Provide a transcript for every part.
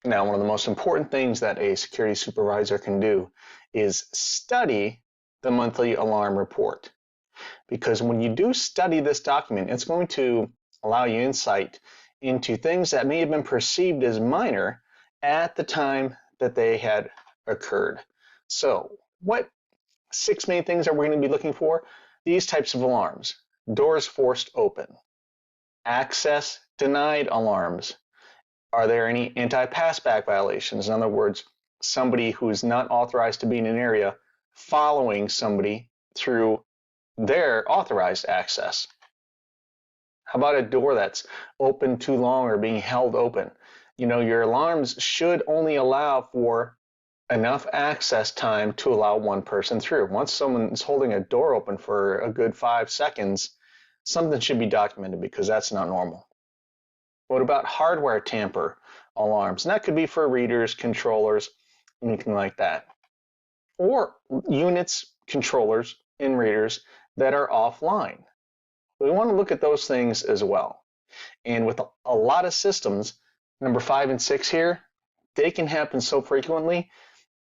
Now, one of the most important things that a security supervisor can do is study the monthly alarm report. Because when you do study this document, it's going to allow you insight into things that may have been perceived as minor at the time that they had occurred. So, what 6 main things are we going to be looking for? These types of alarms: doors forced open, access denied alarms. Are there any anti-passback violations? In other words, somebody who is not authorized to be in an area following somebody through their authorized access. How about a door that's open too long or being held open? Your alarms should only allow for enough access time to allow one person through. Once someone is holding a door open for a good 5 seconds, something should be documented because that's not normal. What about hardware tamper alarms? And that could be for readers, controllers, anything like that. Or units, controllers, and readers that are offline. We want to look at those things as well. And with a lot of systems, number 5 and 6 here, they can happen so frequently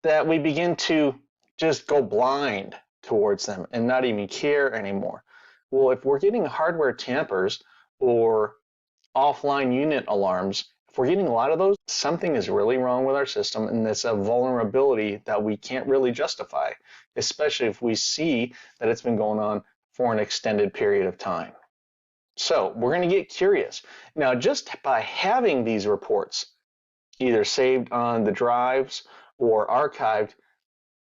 that we begin to just go blind towards them and not even care anymore. Well, if we're getting hardware tampers or offline unit alarms, if we're getting a lot of those, something is really wrong with our system, and it's a vulnerability that we can't really justify, especially if we see that it's been going on for an extended period of time. So we're going to get curious. Now, just by having these reports either saved on the drives or archived,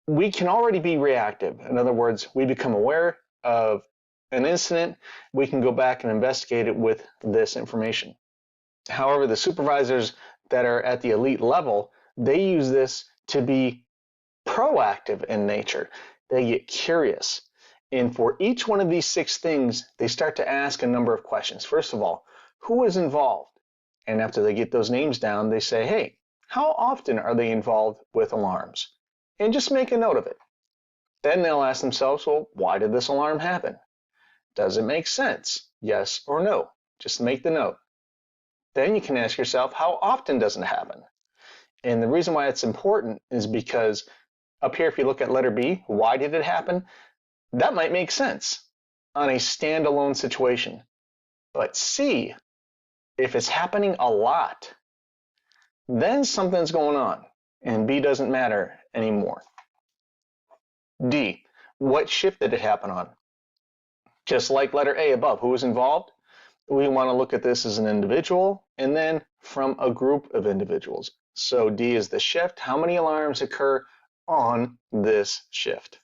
we can already be reactive. In other words, we become aware of an incident, we can go back and investigate it with this information. However, the supervisors that are at the elite level, they use this to be proactive in nature. They get curious. And for each one of these 6 things, they start to ask a number of questions. First of all, who is involved? And after they get those names down, they say, hey, how often are they involved with alarms? And just make a note of it. Then they'll ask themselves, well, why did this alarm happen? Does it make sense? Yes or no? Just make the note. Then you can ask yourself, how often does it happen? And the reason why it's important is because up here, if you look at letter B, why did it happen? That might make sense on a standalone situation. But C, if it's happening a lot, then something's going on, and B doesn't matter anymore. D, what shift did it happen on? Just like letter A above, who was involved? We want to look at this as an individual and then from a group of individuals. So D is the shift. How many alarms occur on this shift?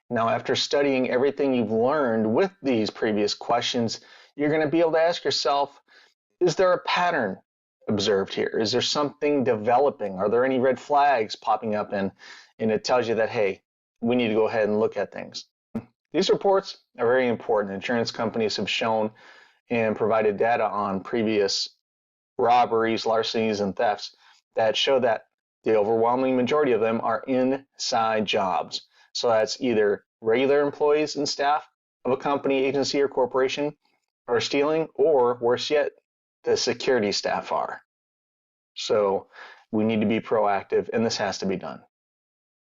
Now, after studying everything you've learned with these previous questions, you're going to be able to ask yourself, is there a pattern observed here? Is there something developing? Are there any red flags popping up? And it tells you that, hey, we need to go ahead and look at things. These reports are very important. Insurance companies have shown and provided data on previous robberies, larcenies, and thefts that show that the overwhelming majority of them are inside jobs. So that's either regular employees and staff of a company, agency, or corporation are stealing, or worse yet, the security staff are. So we need to be proactive, and this has to be done.